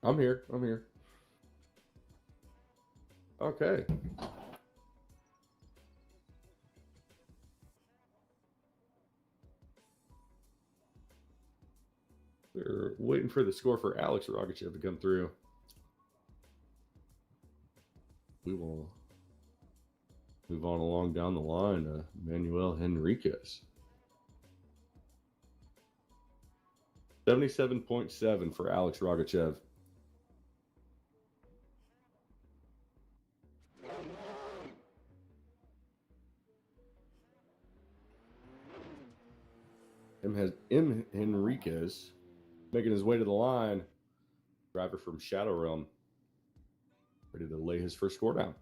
I'm here. I'm here. Okay. We're waiting for the score for Alex Rogachev to come through. We will move on along down the line. Manuel Henriquez. 77.7 for Alex Rogachev. M. Henriquez making his way to the line. Driver from Shadow Realm. Ready to lay his first score down.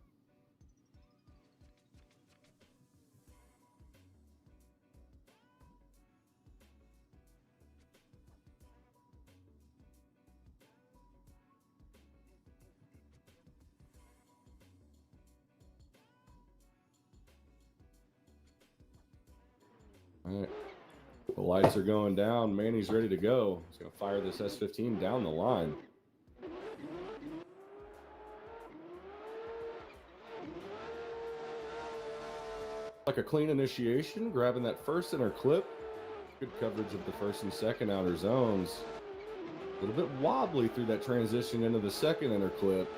All right. The lights are going down. Manny's ready to go. He's going to fire this S15 down the line. Like a clean initiation, grabbing that first inner clip. Good coverage of the first and second outer zones. A little bit wobbly through that transition into the second inner clip.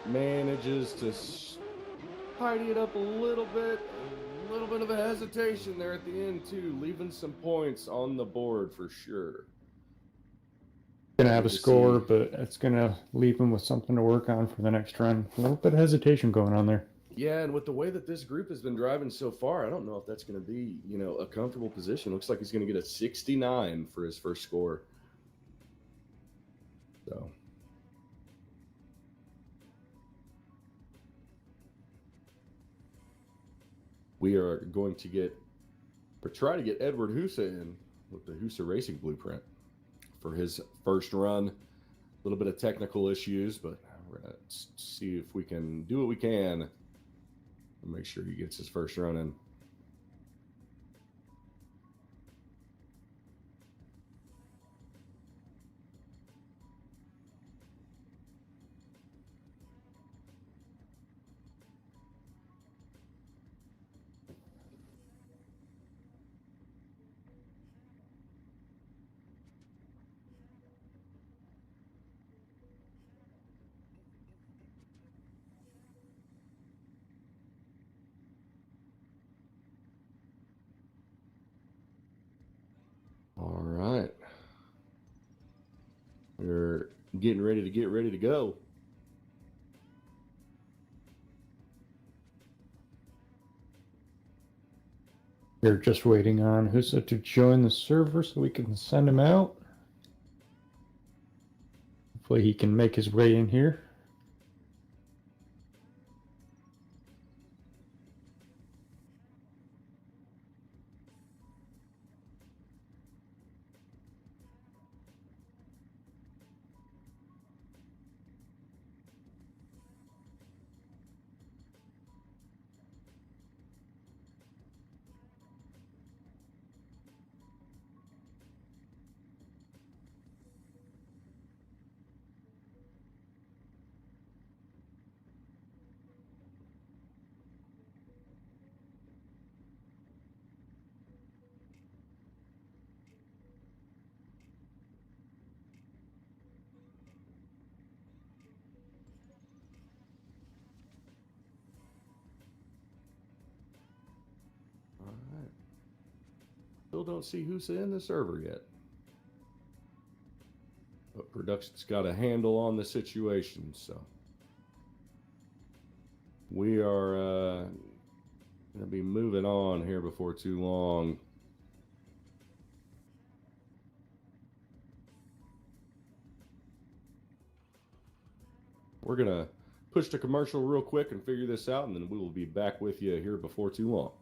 Manages to tidy it up a little bit. A little bit of a hesitation there at the end too, leaving some points on the board for sure. Gonna have a score, but it's gonna leave him with something to work on for the next run. A little bit of hesitation going on there. Yeah, and with the way that this group has been driving so far, I don't know if that's going to be, a comfortable position. Looks like he's going to get a 69 for his first score. So we are going to try to get Edward Husa in with the Husa Racing Blueprint for his first run. A little bit of technical issues, but we're going to see if we can do what we can. Make sure he gets his first run in. All right. We're getting ready to go. We're just waiting on Husa to join the server so we can send him out. Hopefully he can make his way in here. All right. Still don't see Husa in the server yet. But production's got a handle on the situation, so we are going to be moving on here before too long. We're going to push to commercial real quick and figure this out, and then we will be back with you here before too long.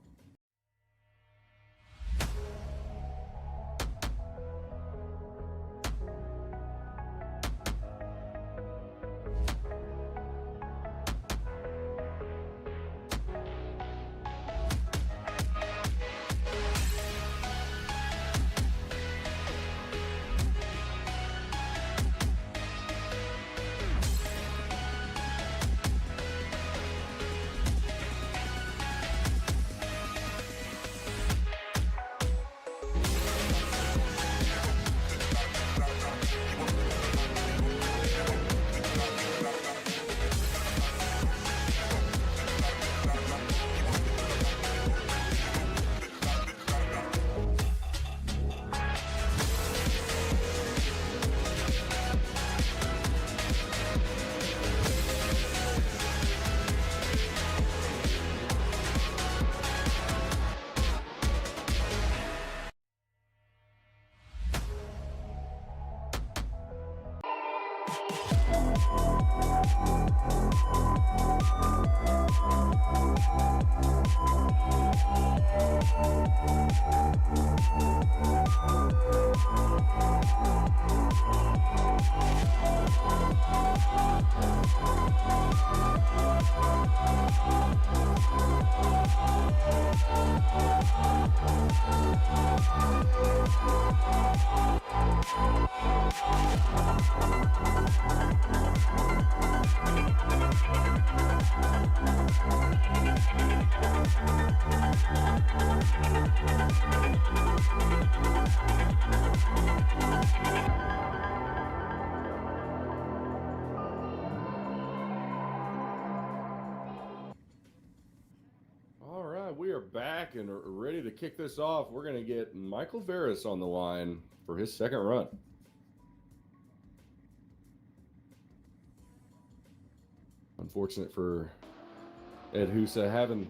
back and are ready to kick this off. We're going to get Michael Veras on the line for his second run. Unfortunate for Ed Husa having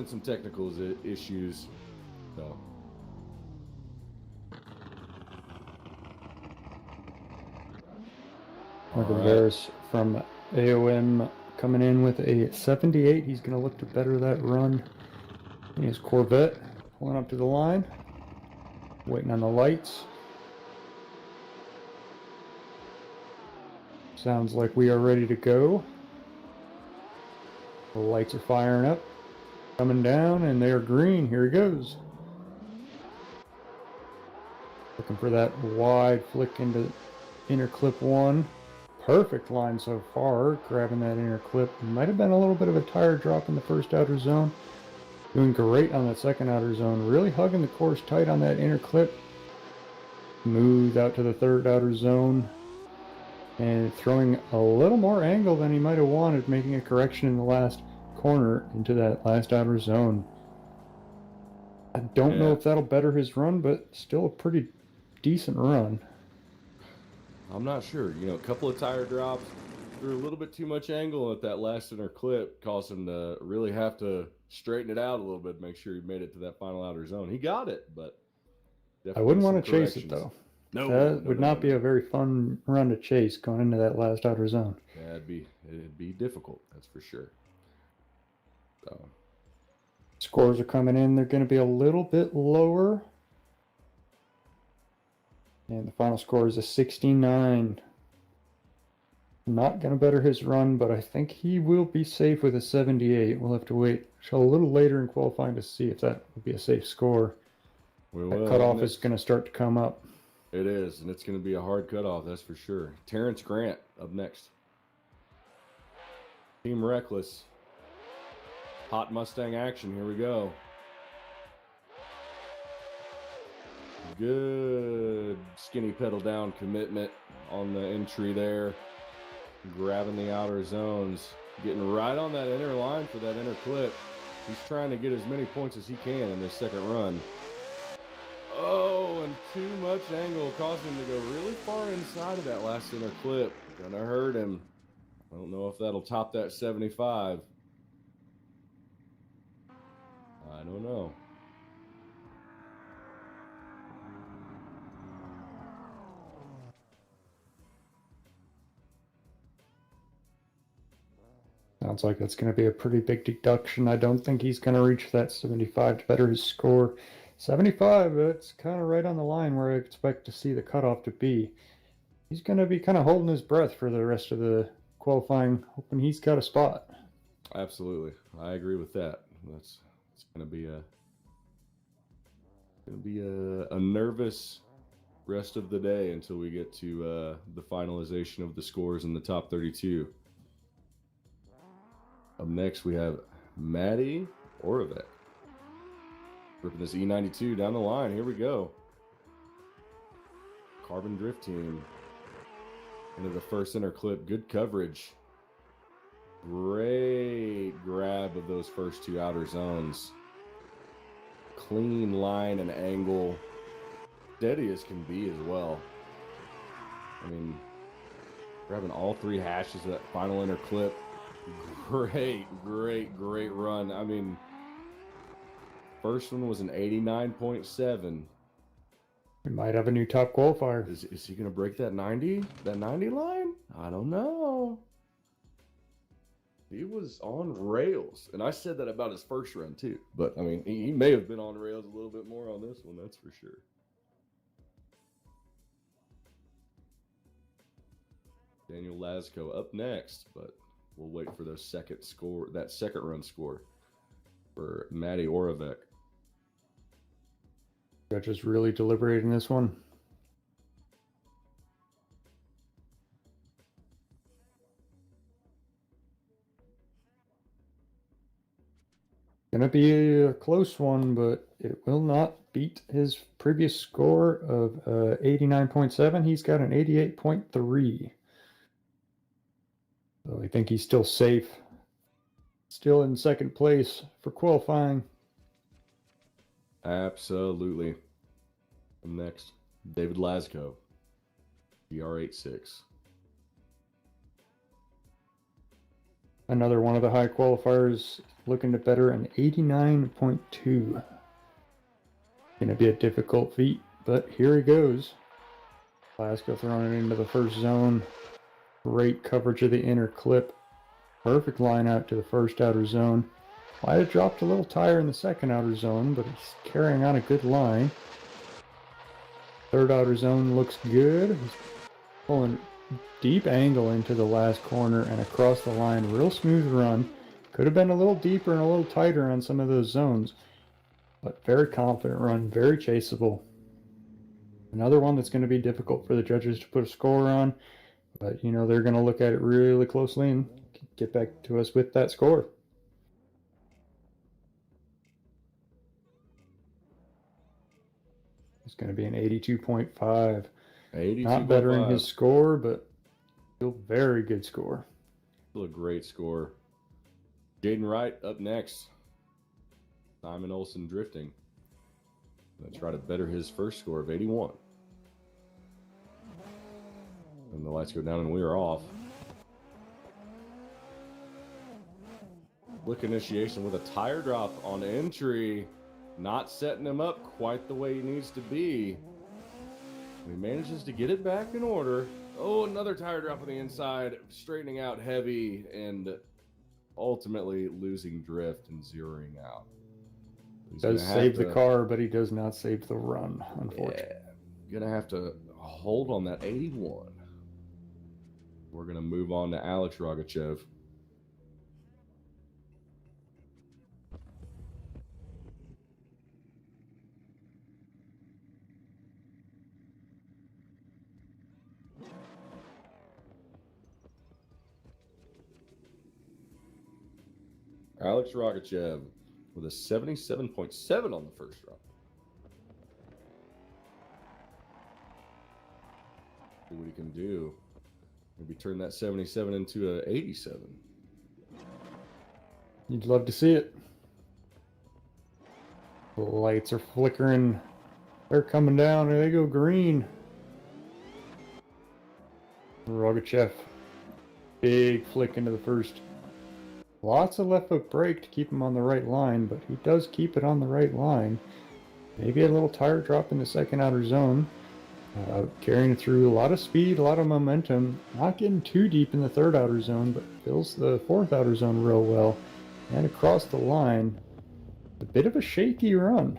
some technical issues. So Michael Veras from AOM coming in with a 78. He's going to look to better that run. And his Corvette pulling up to the line, waiting on the lights. Sounds like we are ready to go. The lights are firing up, coming down, and they are green. Here he goes. Looking for that wide flick into inner clip one. Perfect line so far, grabbing that inner clip. Might have been a little bit of a tire drop in the first outer zone. Doing great on that second outer zone. Really hugging the course tight on that inner clip. Smooth out to the third outer zone. And throwing a little more angle than he might have wanted, making a correction in the last corner into that last outer zone. I don't know if that'll better his run, but still a pretty decent run. I'm not sure. You know, a couple of tire drops, threw a little bit too much angle at that last inner clip, caused him to really have to straighten it out a little bit, make sure he made it to that final outer zone. He got it, but I wouldn't want to chase it though. That would not be a very fun run to chase going into that last outer zone. Yeah, it'd be difficult, that's for sure. So scores are coming in. They're going to be a little bit lower. And the final score is a 69. Not going to better his run, but I think he will be safe with a 78. We'll have to wait a little later in qualifying to see if that will be a safe score. That cutoff is going to start to come up. It is, and it's going to be a hard cutoff, that's for sure. Terrence Grant up next. Team Reckless. Hot Mustang action, here we go. Good skinny pedal down commitment on the entry there. Grabbing the outer zones. Getting right on that inner line for that inner clip. He's trying to get as many points as he can in this second run. Oh, and too much angle caused him to go really far inside of that last inner clip. Gonna hurt him. I don't know if that'll top that 75. I don't know. Sounds like that's going to be a pretty big deduction. I don't think he's going to reach that 75 to better his score. 75, that's kind of right on the line where I expect to see the cutoff to be. He's going to be kind of holding his breath for the rest of the qualifying, hoping he's got a spot. Absolutely. I agree with that. It's going to be a nervous rest of the day until we get to the finalization of the scores in the top 32. Up next, we have Maddie Oravec. Ripping this E92 down the line. Here we go. Carbon Drift Team. Into the first inner clip. Good coverage. Great grab of those first two outer zones. Clean line and angle. Steady as can be as well. I mean, grabbing all three hashes of that final inner clip. Great run. I mean, first one was an 89.7. We might have a new top qualifier. Is he going to break that 90? That 90 line? I don't know. He was on rails. And I said that about his first run too. But, I mean, he may have been on rails a little bit more on this one, that's for sure. Daniel Lasco up next, but we'll wait for that second run score for Maddie Oravec. Judges really deliberating this one. Gonna be a close one, but it will not beat his previous score of 89.7. He's got an 88.3. So I think he's still safe. Still in second place for qualifying. Absolutely. Next, David Lasco, DR86. Another one of the high qualifiers, looking to better an 89.2. Gonna be a difficult feat, but here he goes. Lasco throwing it into the first zone. Great coverage of the inner clip. Perfect line out to the first outer zone. Might have dropped a little tire in the second outer zone, but he's carrying on a good line. Third outer zone looks good. He's pulling deep angle into the last corner and across the line. Real smooth run. Could have been a little deeper and a little tighter on some of those zones, but very confident run, very chaseable. Another one that's going to be difficult for the judges to put a score on, but you know they're going to look at it really closely and get back to us with that score. It's going to be an 82.5. Not bettering his score, but still very good score. Still a great score. Jaden Wright up next. Simon Olsen drifting. Gonna try to better his first score of 81. And the lights go down and we are off. Quick initiation with a tire drop on entry. Not setting him up quite the way he needs to be. He manages to get it back in order. Oh, another tire drop on the inside, straightening out heavy and ultimately losing drift and zeroing out. He does save the car, but he does not save the run, unfortunately. Yeah, gonna have to hold on that 81. We're gonna move on to Alex Rogachev. Alex Rogachev with a 77.7 on the first run. See what he can do. Maybe turn that 77 into an 87. You'd love to see it. The lights are flickering. They're coming down and they go green. Rogachev. Big flick into the first. Lots of left foot brake to keep him on the right line, but he does keep it on the right line. Maybe a little tire drop in the second outer zone. Carrying it through a lot of speed, a lot of momentum. Not getting too deep in the third outer zone, but fills the fourth outer zone real well. And across the line, a bit of a shaky run.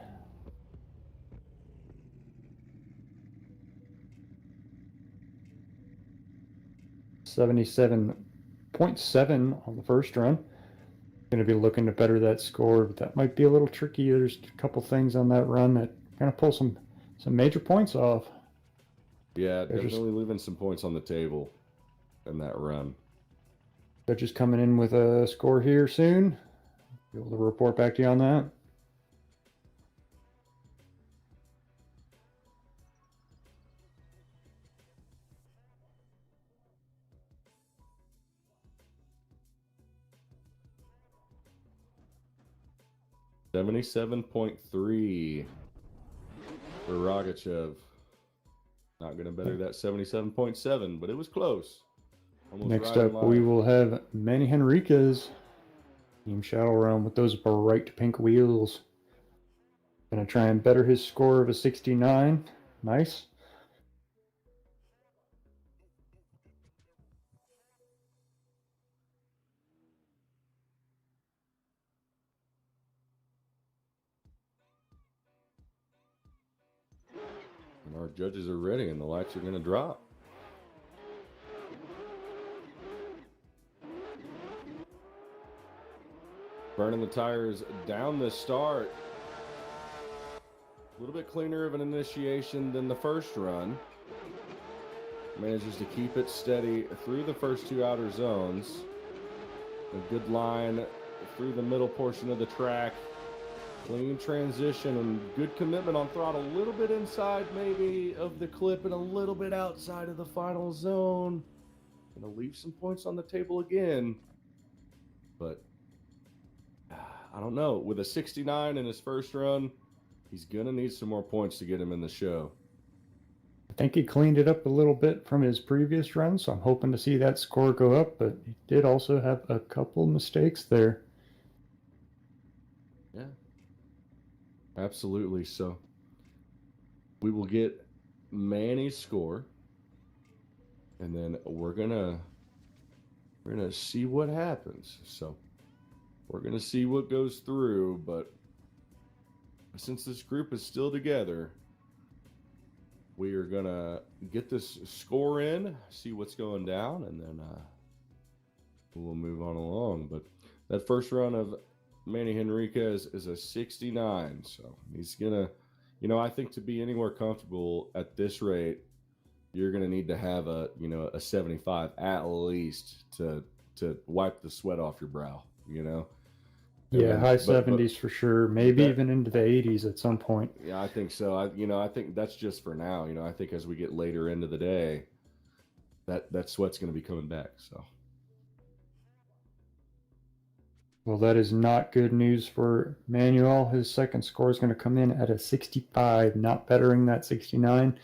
.7 on the first run. Going to be looking to better that score, but that might be a little tricky. There's a couple things on that run that kind of pull some major points off. Yeah, definitely leaving some points on the table in that run. They're just coming in with a score here soon. Be able to report back to you on that. .3 for Rogachev. Not going to better that 77.7, but it was close. Almost next up, we will have Manny Henriquez. Team Shadow Realm with those bright pink wheels. Going to try and better his score of a 69. Nice. And our judges are ready and the lights are going to drop. Burning the tires down the start. A little bit cleaner of an initiation than the first run. Manages to keep it steady through the first two outer zones. A good line through the middle portion of the track. Clean transition and good commitment on throttle. A little bit inside maybe of the clip and a little bit outside of the final zone. Gonna leave some points on the table again. But I don't know. With a 69 in his first run, He's going to need some more points to get him in the show. I think he cleaned it up a little bit from his previous run, so I'm hoping to see that score go up, but he did also have a couple mistakes there. Yeah, absolutely. So we will get Manny's score, and then we're gonna see what happens. So we're gonna see what goes through, but since this group is still together, we are gonna get this score in, see what's going down, and then we'll move on along. But that first run of Manny Henriquez is a 69, so he's gonna, I think to be anywhere comfortable at this rate, you're gonna need to have a 75 at least to wipe the sweat off your brow. Yeah, high 70s for sure. Maybe even into the 80s at some point. Yeah, I think so. I think that's just for now. I think as we get later into the day, that sweat's going to be coming back. So. Well, that is not good news for Manuel. His second score is going to come in at a 65, not bettering that 69.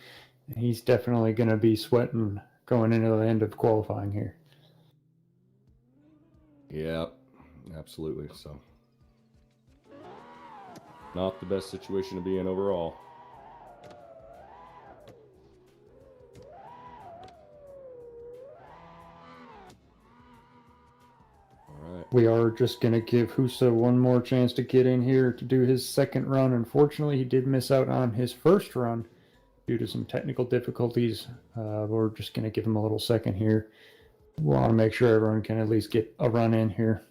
And he's definitely going to be sweating going into the end of qualifying here. Yeah, absolutely. So, not the best situation to be in overall. We are just going to give Husa one more chance to get in here to do his second run. Unfortunately, he did miss out on his first run due to some technical difficulties. We're just going to give him a little second here. We want to make sure everyone can at least get a run in here.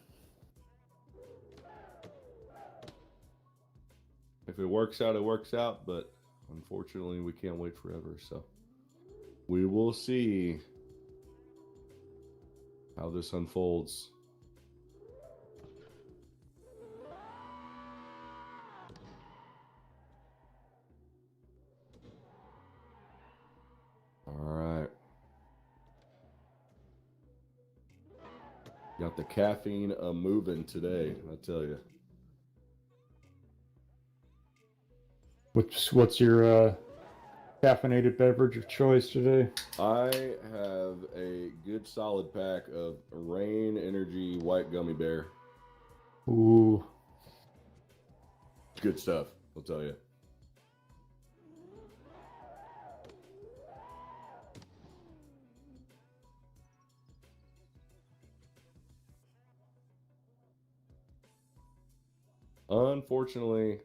If it works out, it works out. But unfortunately, we can't wait forever. So we will see how this unfolds. All right. Got the caffeine moving today, I tell you. What's your caffeinated beverage of choice today? I have a good solid pack of Rain Energy White Gummy Bear. Ooh. Good stuff, I'll tell you. Unfortunately,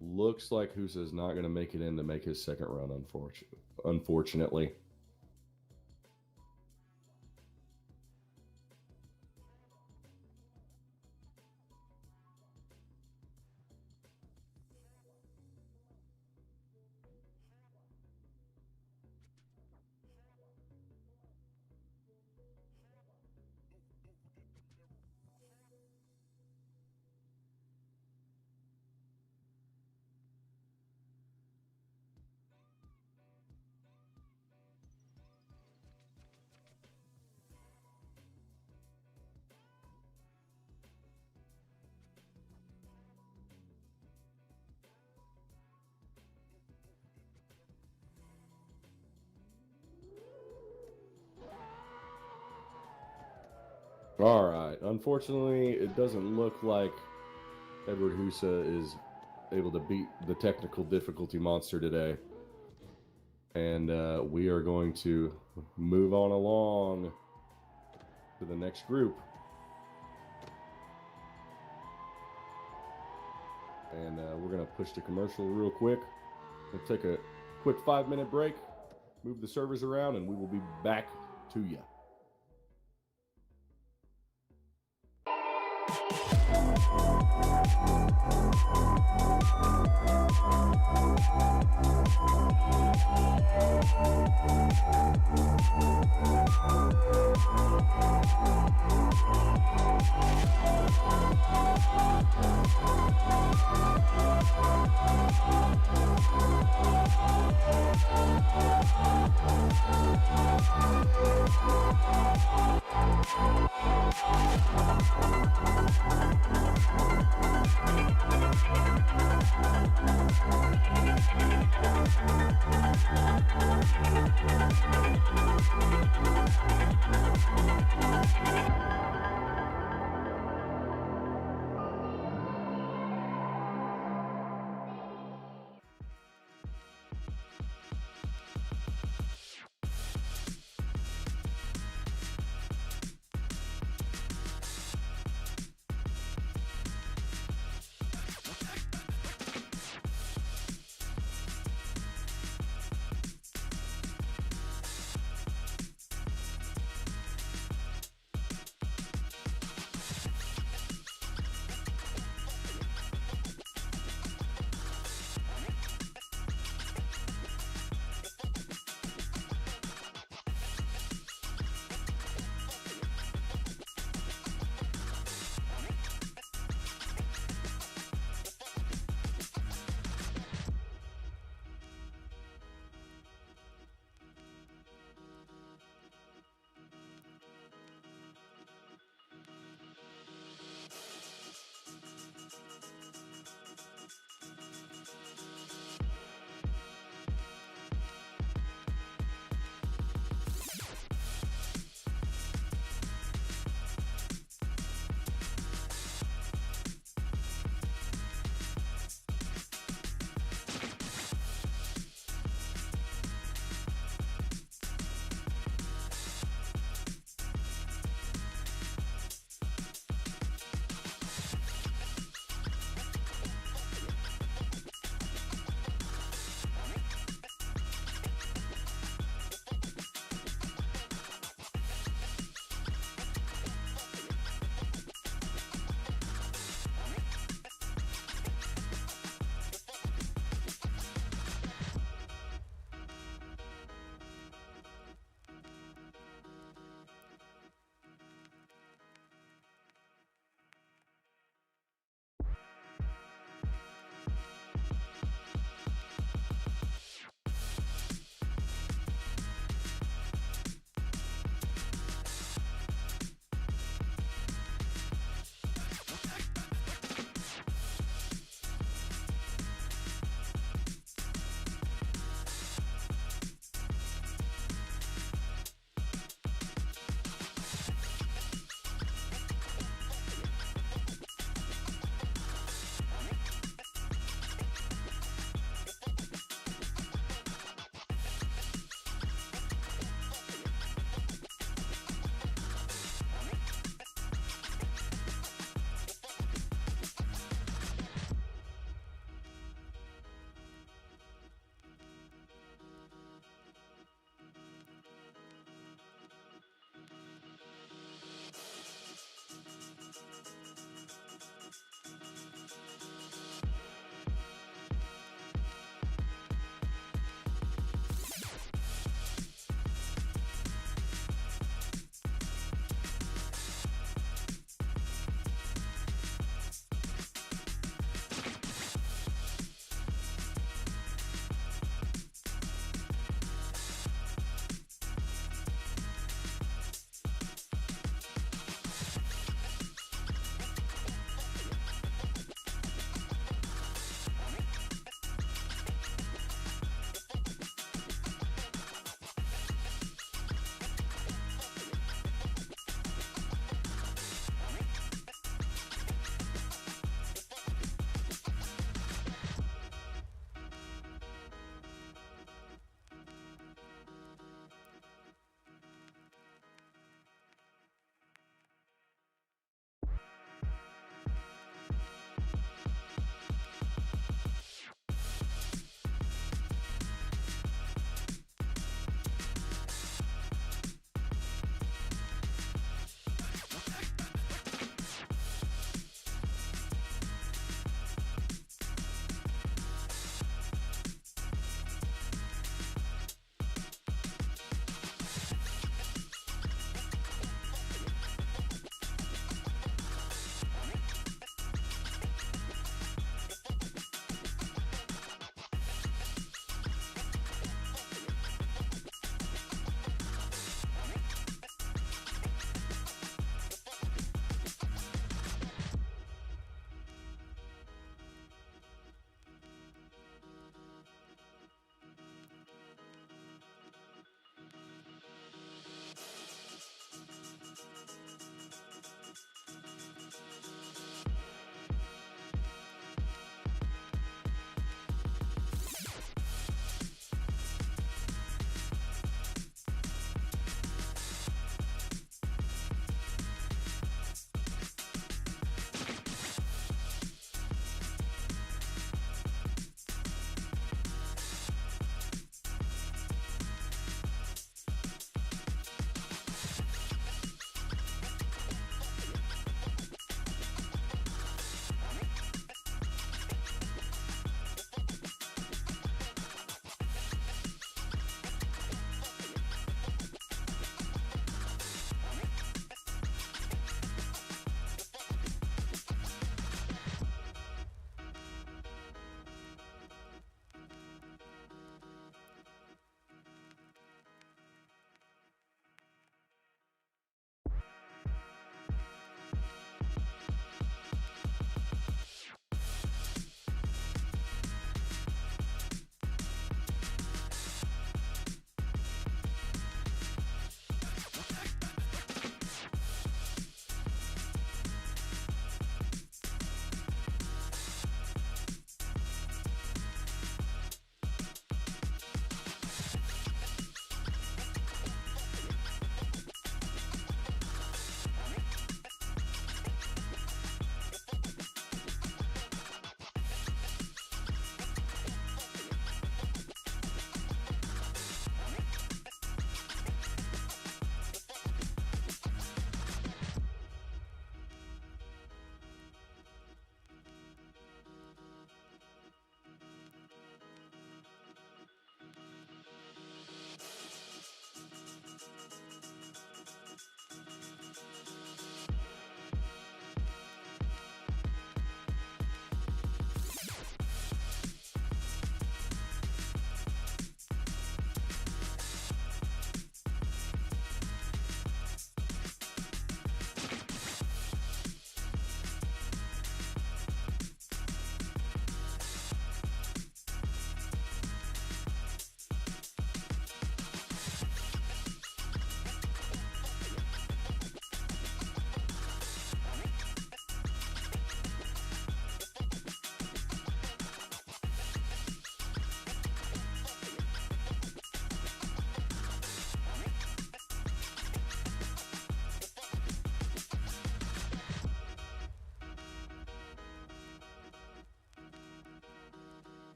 looks like Husa's not going to make it in to make his second run, unfortunately. All right. Unfortunately, it doesn't look like Edward Husa is able to beat the technical difficulty monster today. And we are going to move on along to the next group. And we're going to push the commercial real quick. We'll take a quick 5-minute break, move the servers around, and we will be back to you.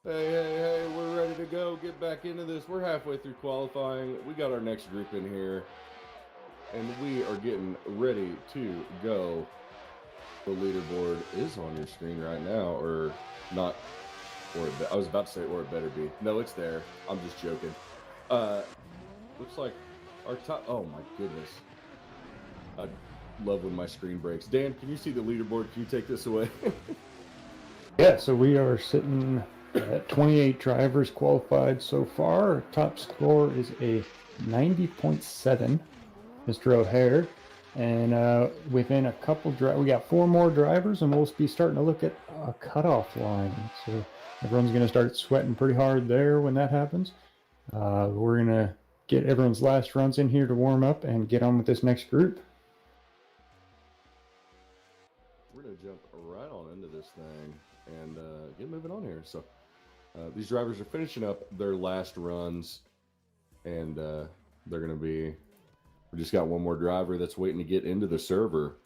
Hey, we're ready to go. Get back into this. We're halfway through qualifying. We got our next group in here, and we are getting ready to go. The leaderboard is on your screen right now, or not, or I was about to say, or it better be. No, it's there. I'm just joking. Looks like our top, oh my goodness. I love when my screen breaks. Dan, can you see the leaderboard? Can you take this away? Yeah, so we are sitting at 28 drivers qualified so far. Our top score is a 90.7, Mr. O'Hare. And within a couple we got 4 more drivers, and we'll be starting to look at a cutoff line. So everyone's going to start sweating pretty hard there when that happens. We're going to get everyone's last runs in here to warm up and get on with this next group. We're going to jump right on into this thing and get moving on here. So these drivers are finishing up their last runs, and they're going to be, we just got one more driver that's waiting to get into the server,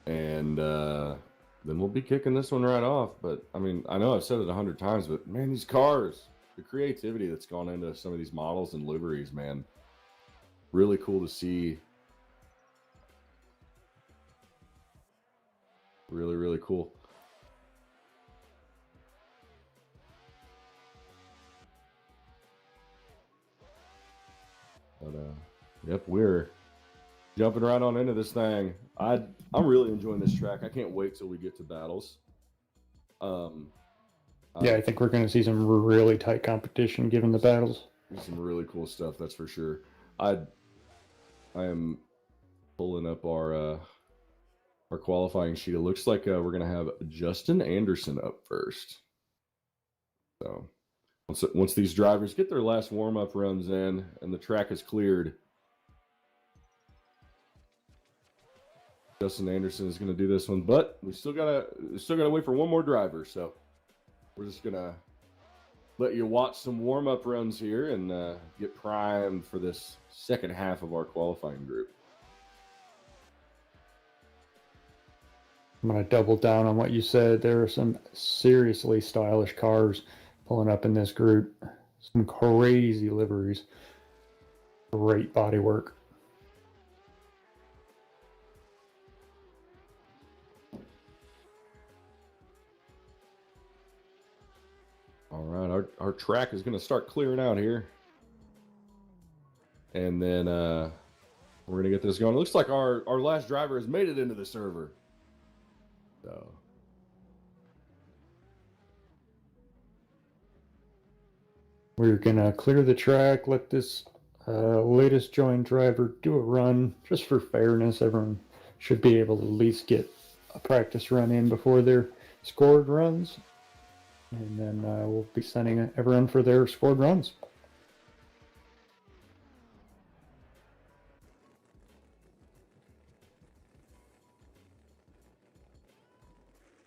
and then we'll be kicking this one right off. But I mean, I know I've said it 100 times, but man, these cars, the creativity that's gone into some of these models and liveries, man, really cool to see. Really cool. But yep, we're jumping right on into this thing. I'm really enjoying this track. I can't wait till we get to battles. Yeah, I think we're going to see some really tight competition given the battles. Some really cool stuff, that's for sure. I am pulling up our qualifying sheet. It looks like we're going to have Justin Anderson up first. So once these drivers get their last warm-up runs in and the track is cleared, Justin Anderson is going to do this one, but we still gotta wait for one more driver. So we're just gonna let you watch some warm-up runs here and get primed for this second half of our qualifying group. I'm going to double down on what you said. There are some seriously stylish cars pulling up in this group. Some crazy liveries. Great bodywork. All right, our track is going to start clearing out here. And then we're going to get this going. It looks like our last driver has made it into the server. So we're going to clear the track, let this latest joined driver do a run just for fairness. Everyone should be able to at least get a practice run in before their scored runs. And then we'll be sending everyone for their scored runs.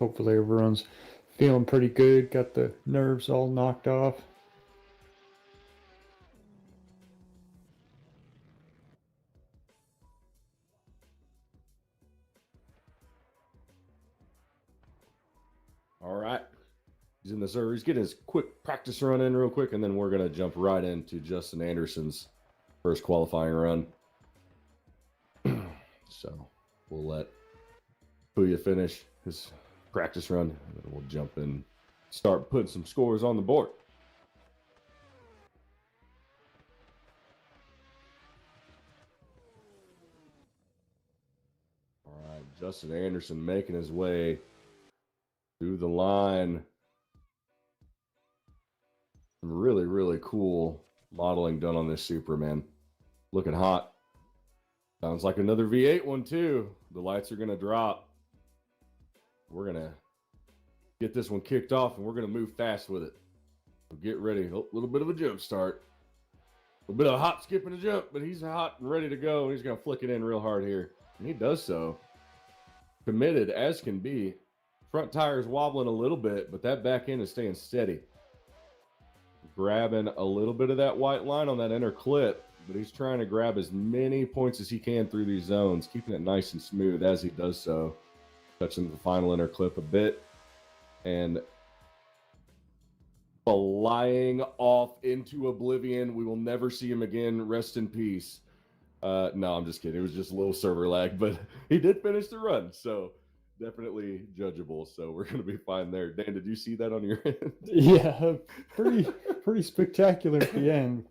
Hopefully everyone's feeling pretty good, got the nerves all knocked off. all right, he's in the server. He's getting his quick practice run in real quick, and then we're going to jump right into Justin Anderson's first qualifying run. So we'll let Puya finish his practice run, and then we'll jump in, start putting some scores on the board. All right, Justin Anderson making his way through the line. Really cool modeling done on this Superman. Looking hot. Sounds like another V8 one too. The lights are going to drop. We're going to get this one kicked off, and we're going to move fast with it. So get ready. A little bit of a jump start. A little bit of a hop, skip, and a jump, but he's hot and ready to go. He's going to flick it in real hard here. And he does so. Committed as can be. Front tire's wobbling a little bit, but that back end is staying steady. Grabbing a little bit of that white line on that inner clip, but he's trying to grab as many points as he can through these zones, keeping it nice and smooth as he does so. Touching the final inner clip a bit, and flying off into oblivion. We will never see him again. Rest in peace. No, I'm just kidding. It was just a little server lag, but he did finish the run, so definitely judgeable. So we're going to be fine there. Dan, did you see that on your end? Yeah, pretty spectacular at the end.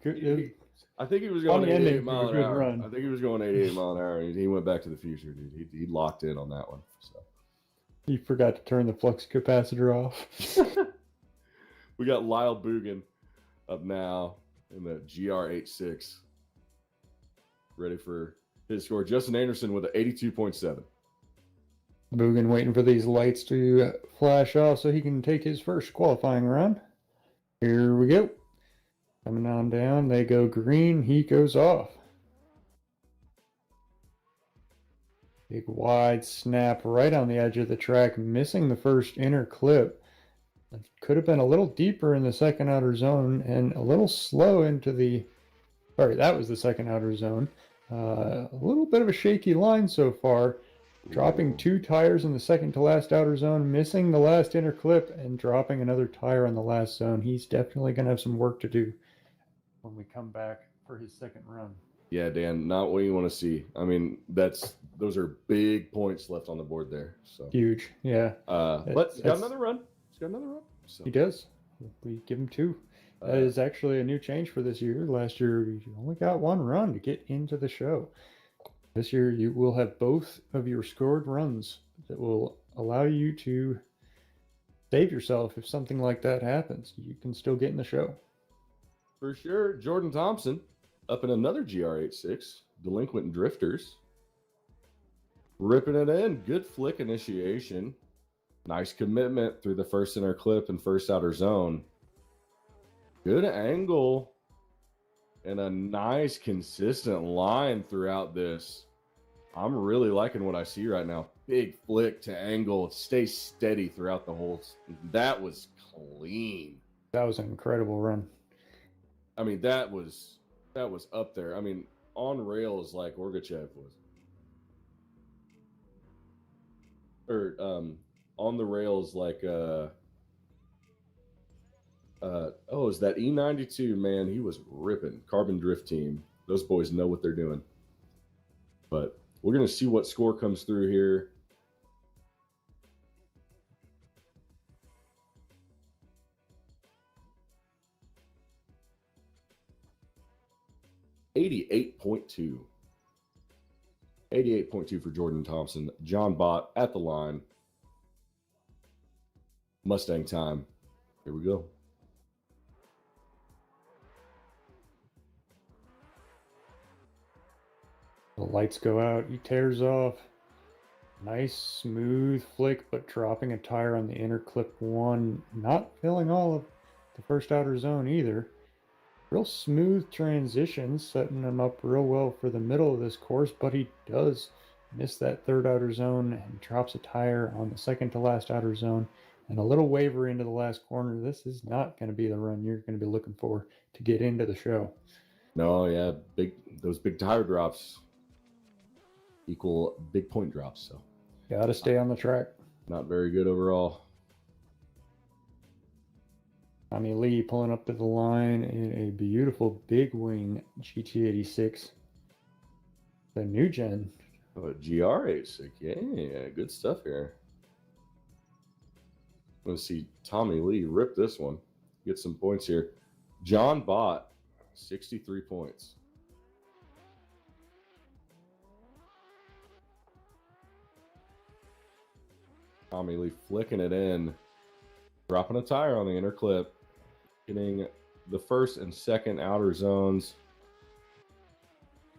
I think he was going 88 mile an hour. Run. I think he was going 88 mile an hour. He went back to the future, dude. He locked in on that one. So he forgot to turn the flux capacitor off. We got Lyle Boogan up now in the GR86. Ready for his score. Justin Anderson with an 82.7. Boogan waiting for these lights to flash off so he can take his first qualifying run. Here we go. Coming on down, they go green, he goes off. Big wide snap right on the edge of the track, missing the first inner clip. It could have been a little deeper in the second outer zone and a little slow into the... Sorry, that was the second outer zone. A little bit of a shaky line so far. Dropping 2 tires in the second to last outer zone, missing the last inner clip, and dropping another tire in the last zone. He's definitely going to have some work to do when we come back for his second run. Yeah, Dan, not what you want to see. I mean, those are big points left on the board there. So huge, yeah. But he's got another run. So. He does. We give him 2. That is actually a new change for this year. Last year, you only got 1 run to get into the show. This year, you will have both of your scored runs that will allow you to save yourself if something like that happens. You can still get in the show. For sure. Jordan Thompson up in another GR86, Delinquent Drifters. Ripping it in. Good flick initiation. Nice commitment through the first inner clip and first outer zone. Good angle. And a nice consistent line throughout this. I'm really liking what I see right now. Big flick to angle. Stay steady throughout the whole. That was clean. That was an incredible run. I mean, that was up there. I mean, on rails like Orgachev was. Or on the rails like is that E92, man, he was ripping. Carbon Drift Team. Those boys know what they're doing. But we're going to see what score comes through here. $88.2 for Jordan Thompson. John Bott at the line. Mustang time. Here we go. The lights go out. He tears off. Nice smooth flick, but dropping a tire on the inner clip 1. Not filling all of the first outer zone either. Real smooth transition, setting him up real well for the middle of this course, but he does miss that third outer zone and drops a tire on the second to last outer zone and a little waver into the last corner. This is not going to be the run you're going to be looking for to get into the show. No, yeah, those big tire drops equal big point drops, so got to stay on the track. Not very good overall. Tommy Lee pulling up to the line in a beautiful big wing GT86. The new gen. Oh, GR86. Yeah, good stuff here. I'm going to see Tommy Lee rip this one. Get some points here. John Bott, 63 points. Tommy Lee flicking it in. Dropping a tire on the inner clip. Getting the first and second outer zones.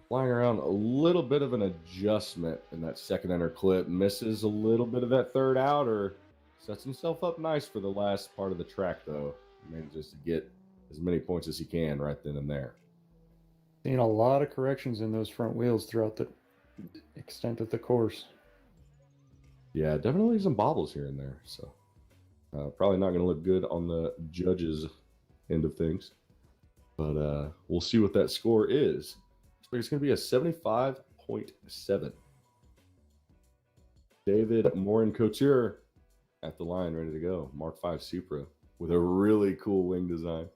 Flying around a little bit of an adjustment in that second inner clip. Misses a little bit of that third outer. Sets himself up nice for the last part of the track, though. Manages to get as many points as he can right then and there. Seeing a lot of corrections in those front wheels throughout the extent of the course. Yeah, definitely some bobbles here and there. So probably not going to look good on the judges' end of things. But we'll see what that score is. It's going to be a 75.7. David Morin Couture at the line, ready to go. Mark 5 Supra. with a really cool wing design.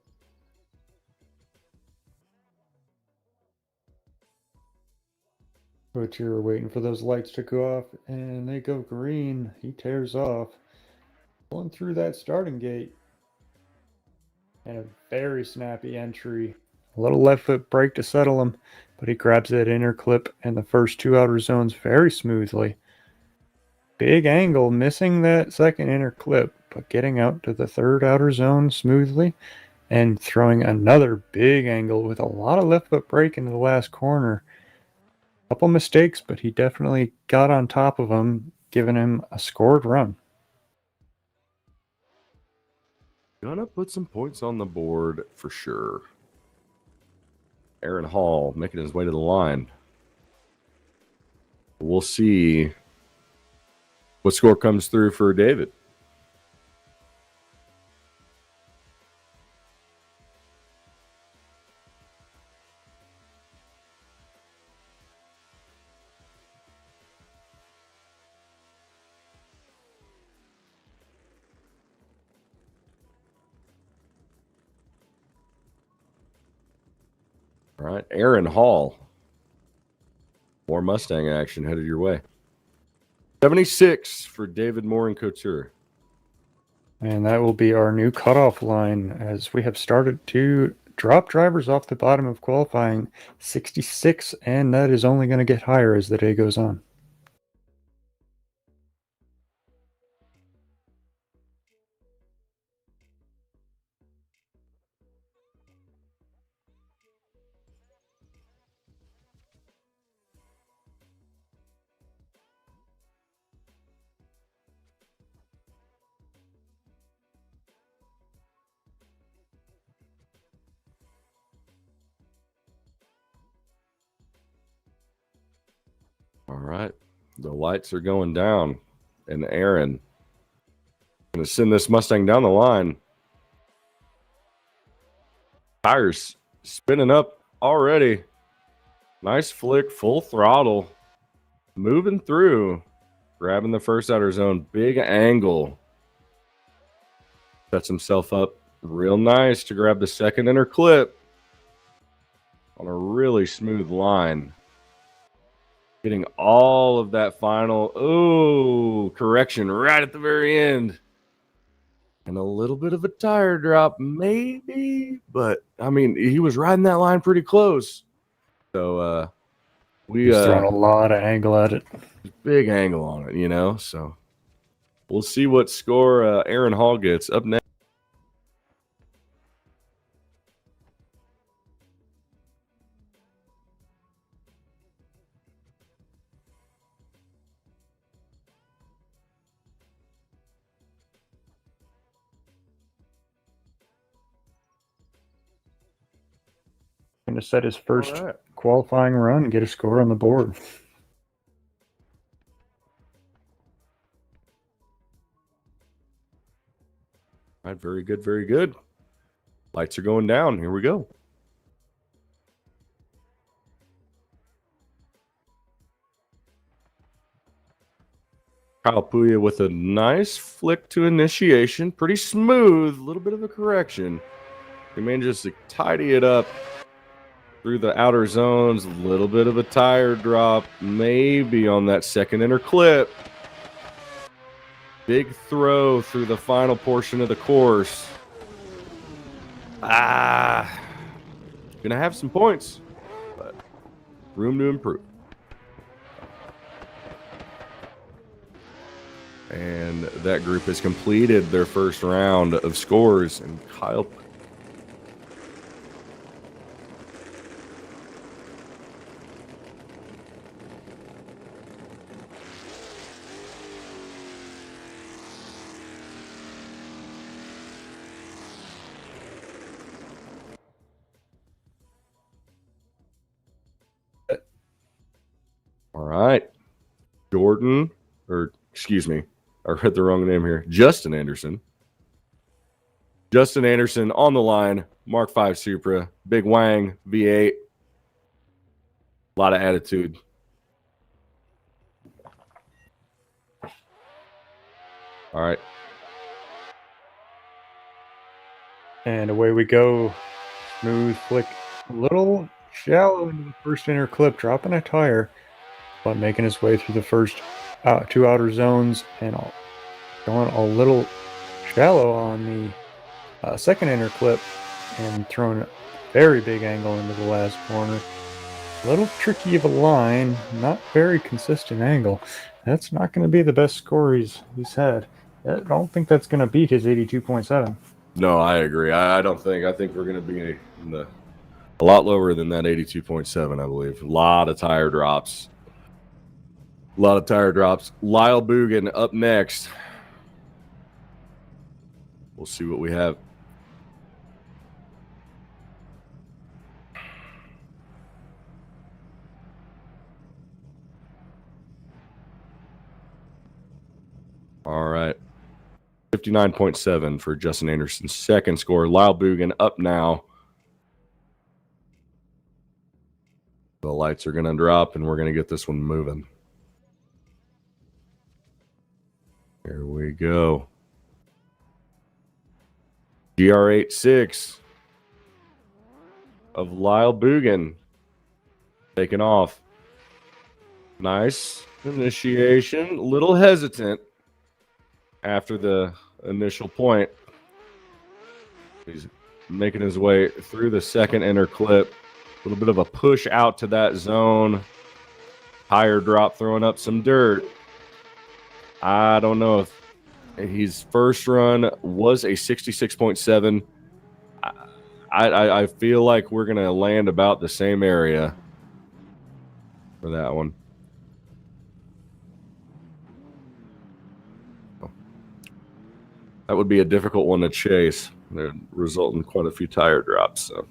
But you're waiting for those lights to go off, and they go green. He tears off, going through that starting gate. And a very snappy entry. A little left foot brake to settle him, but he grabs that inner clip and the first two outer zones very smoothly. Big angle, missing that second inner clip, but getting out to the third outer zone smoothly and throwing another big angle with a lot of left foot brake into the last corner. Couple mistakes, but he definitely got on top of him, giving him a scored run. Gonna put some points on the board for sure. Aaron Hall making his way to the line. We'll see what score comes through for David. All right, Aaron Hall. More Mustang action headed your way. 76 for David Moore and Couture. And that will be our new cutoff line as we have started to drop drivers off the bottom of qualifying 66, and that is only going to get higher as the day goes on. All right, the lights are going down, and Aaron going to send this Mustang down the line. Tires spinning up already. Nice flick, full throttle. Moving through. Grabbing the first outer zone. Big angle. Sets himself up real nice to grab the second inner clip. On a really smooth line. Getting all of that final, correction right at the very end. And a little bit of a tire drop, maybe. But, I mean, he was riding that line pretty close. So, He's throwing a lot of angle at it. Big angle on it, So, we'll see what score Aaron Hall gets up next. Going to set his first qualifying run and get a score on the board. All right, very good, very good. Lights are going down. Here we go. Kyle Puya with a nice flick to initiation. Pretty smooth. A little bit of a correction. He manages to tidy it up through the outer zones. A little bit of a tire drop. Maybe on that second inner clip. Big throw through the final portion of the course. Gonna have some points, but room to improve. And that group has completed their first round of scores. And Kyle. All right. Jordan, or excuse me, I read the wrong name here. Justin Anderson. Justin Anderson on the line. Mark 5 Supra. Big Wang V8. A lot of attitude. All right. And away we go. Smooth flick. A little shallow into the first inner clip, dropping a tire, but making his way through the first two outer zones and going a little shallow on the second inner clip and throwing a very big angle into the last corner. A little tricky of a line, not very consistent angle. That's not going to be the best score he's had. I don't think that's going to beat his 82.7. No, I agree. I don't think. I think we're going to be a lot lower than that 82.7, I believe. A lot of tire drops. Lyle Bugan up next. We'll see what we have. All right. 59.7 for Justin Anderson's second score. Lyle Bugan up now. The lights are going to drop, and we're going to get this one moving. Here we go. GR86 of Lyle Bugan taking off. Nice initiation. A little hesitant after the initial point. He's making his way through the second inner clip. A little bit of a push out to that zone. Tire drop, throwing up some dirt. I don't know if his first run was a 66.7. I feel like we're going to land about the same area for that one. That would be a difficult one to chase. It would result in quite a few tire drops. So.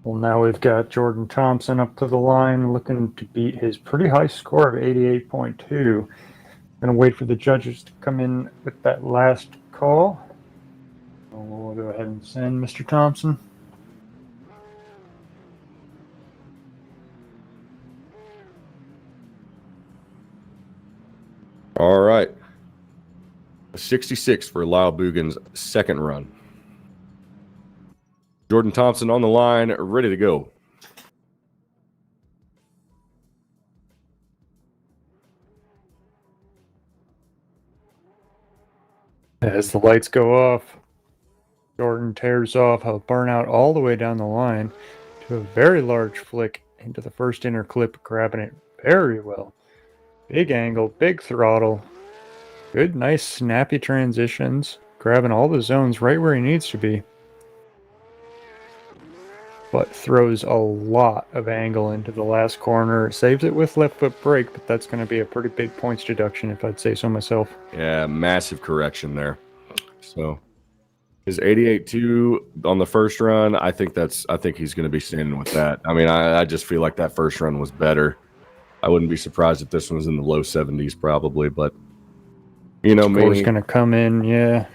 Well, now we've got Jordan Thompson up to the line, looking to beat his pretty high score of 88.2. Going to wait for the judges to come in with that last call. We'll go ahead and send Mr. Thompson. All right. 66 for Lyle Bugan's second run. Jordan Thompson on the line, ready to go. As the lights go off, Jordan tears off a burnout all the way down the line to a very large flick into the first inner clip, grabbing it very well. Big angle, big throttle, good, nice, snappy transitions, grabbing all the zones right where he needs to be. But throws a lot of angle into the last corner. Saves it with left foot brake, but that's going to be a pretty big points deduction if I'd say so myself. Yeah, massive correction there. So his 88.2 on the first run, I think he's going to be standing with that. I mean, I just feel like that first run was better. I wouldn't be surprised if this one was in the low 70s probably, but you know me. Score's going to come in, yeah.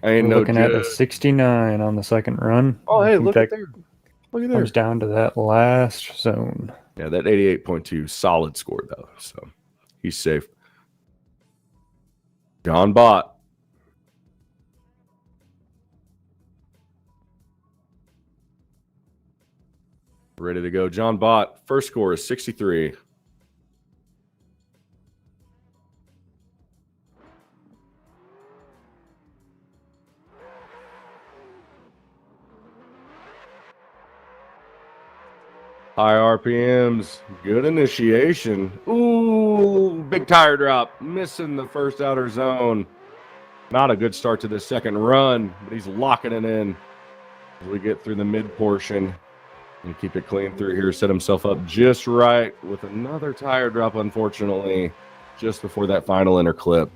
We're looking at a 69 on the second run. Oh, hey, look at there. Look at there. Comes down to that last zone. Yeah, that 88.2, solid score, though. So he's safe. John Bott. Ready to go. John Bott, first score is 63. High RPMs, good initiation. Ooh, big tire drop, missing the first outer zone. Not a good start to the second run, but he's locking it in as we get through the mid portion and keep it clean through here. Set himself up just right with another tire drop, unfortunately, just before that final inner clip.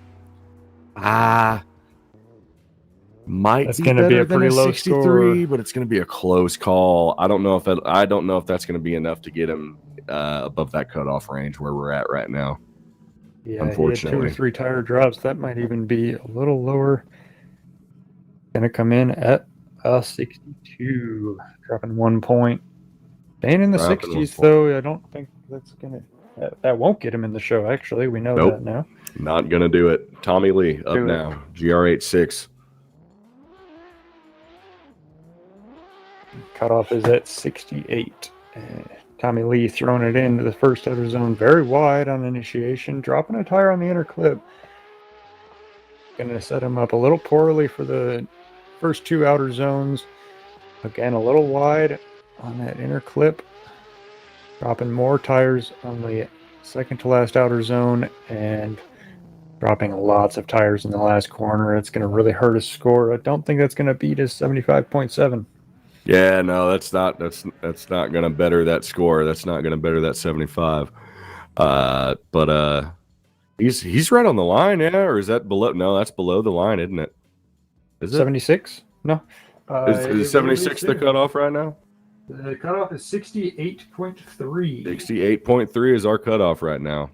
That's going to be a pretty low 63, score. But it's going to be a close call. I don't know if that's going to be enough to get him above that cutoff range where we're at right now. Yeah, unfortunately, he had 2 or 3 tire drops. That might even be a little lower. Going to come in at a 62, dropping 1 point. Staying in the 60s, though. I don't think that's going to That won't get him in the show, actually. We know Nope. that now. Not going to do it. Tommy Lee up now. GR86. Cutoff is at 68. Tommy Lee throwing it into the first outer zone very wide on initiation, dropping a tire on the inner clip. Going to set him up a little poorly for the first two outer zones. Again, a little wide on that inner clip. Dropping more tires on the second to last outer zone and dropping lots of tires in the last corner. It's going to really hurt his score. I don't think that's going to beat his 75.7. Yeah, no, that's not going to better that score. That's not going to better that 75. But he's right on the line, yeah, or is that below? No, that's below the line, isn't it? Is it 76? No. Is 76 the cutoff right now? The cutoff is 68.3. 68.3 is our cutoff right now.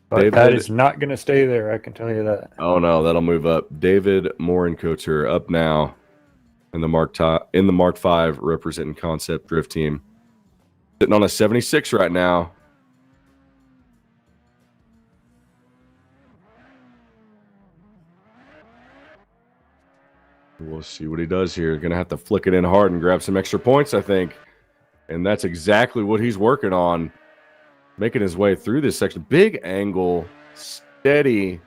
But David, that is not going to stay there, I can tell you that. Oh no, that'll move up. David Morinkoter up now in the Mark 5 representing Concept Drift Team. Sitting on a 76 right now. We'll see what he does here. Going to have to flick it in hard and grab some extra points, I think. And that's exactly what he's working on. Making his way through this section. Big angle, steady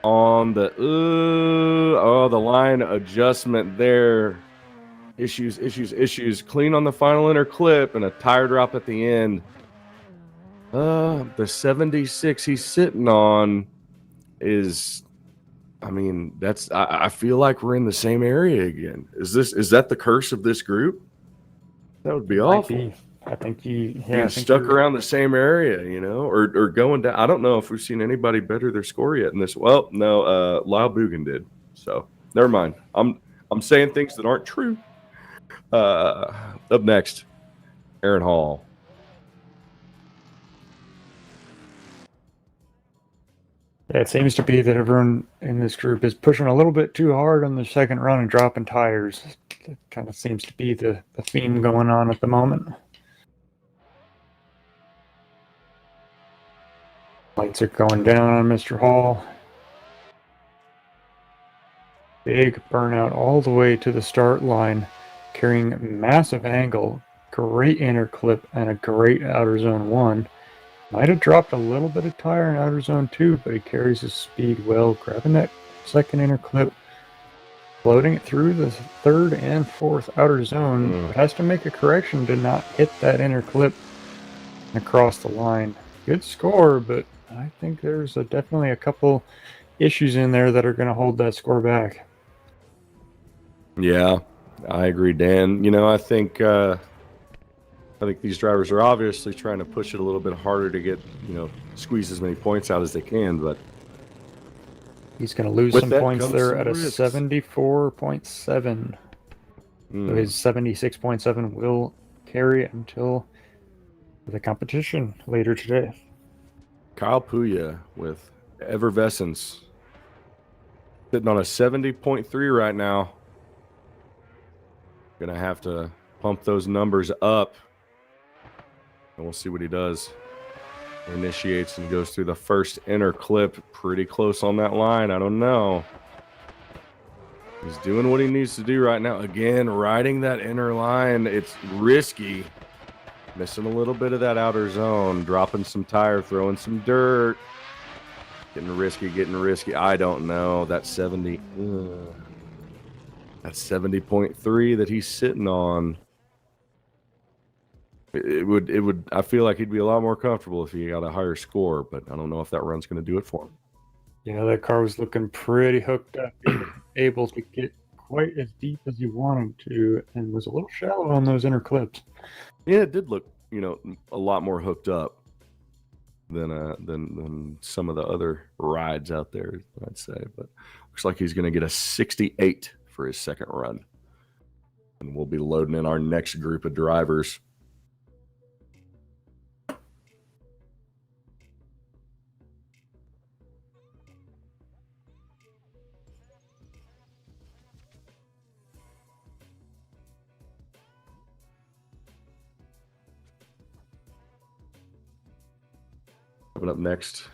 on the the line adjustment there. Issues. Clean on the final inner clip and a tire drop at the end. The 76 he's sitting on is, I mean, I feel like we're in the same area again. Is that the curse of this group? That would be awful. I think being stuck around the same area, or going down. I don't know if we've seen anybody better their score yet in this. Well, no, Lyle Bugan did. So never mind. I'm saying things that aren't true. Up next, Aaron Hall. Yeah, it seems to be that everyone in this group is pushing a little bit too hard on the second run and dropping tires. It kind of seems to be the theme going on at the moment. Lights are going down on Mr. Hall. Big burnout all the way to the start line, carrying massive angle, great inner clip, and a great outer zone 1. Might have dropped a little bit of tire in outer zone 2, but he carries his speed well, grabbing that second inner clip, floating it through the third and fourth outer zone. But has to make a correction to not hit that inner clip across the line. Good score, but I think there's definitely a couple issues in there that are going to hold that score back. Yeah, I agree, Dan. I think these drivers are obviously trying to push it a little bit harder to get, squeeze as many points out as they can, but he's going to lose some points there at a 74.7. So his 76.7 will carry until the competition later today. Kyle Puya with Evervescence sitting on a 70.3 right now. Gonna have to pump those numbers up, and we'll see what he does. Initiates and goes through the first inner clip, pretty close on that line. I don't know. He's doing what he needs to do right now. Again, riding that inner line, it's risky. Missing a little bit of that outer zone, dropping some tire, throwing some dirt. Getting risky. I don't know. That 70. That 70.3 that he's sitting on. It would. I feel like he'd be a lot more comfortable if he got a higher score, but I don't know if that run's going to do it for him. Yeah, that car was looking pretty hooked up, able to get quite as deep as he wanted to, and was a little shallow on those inner clips. Yeah, it did look, a lot more hooked up than some of the other rides out there, I'd say. But looks like he's going to get a 68 for his second run, and we'll be loading in our next group of drivers. Coming up next,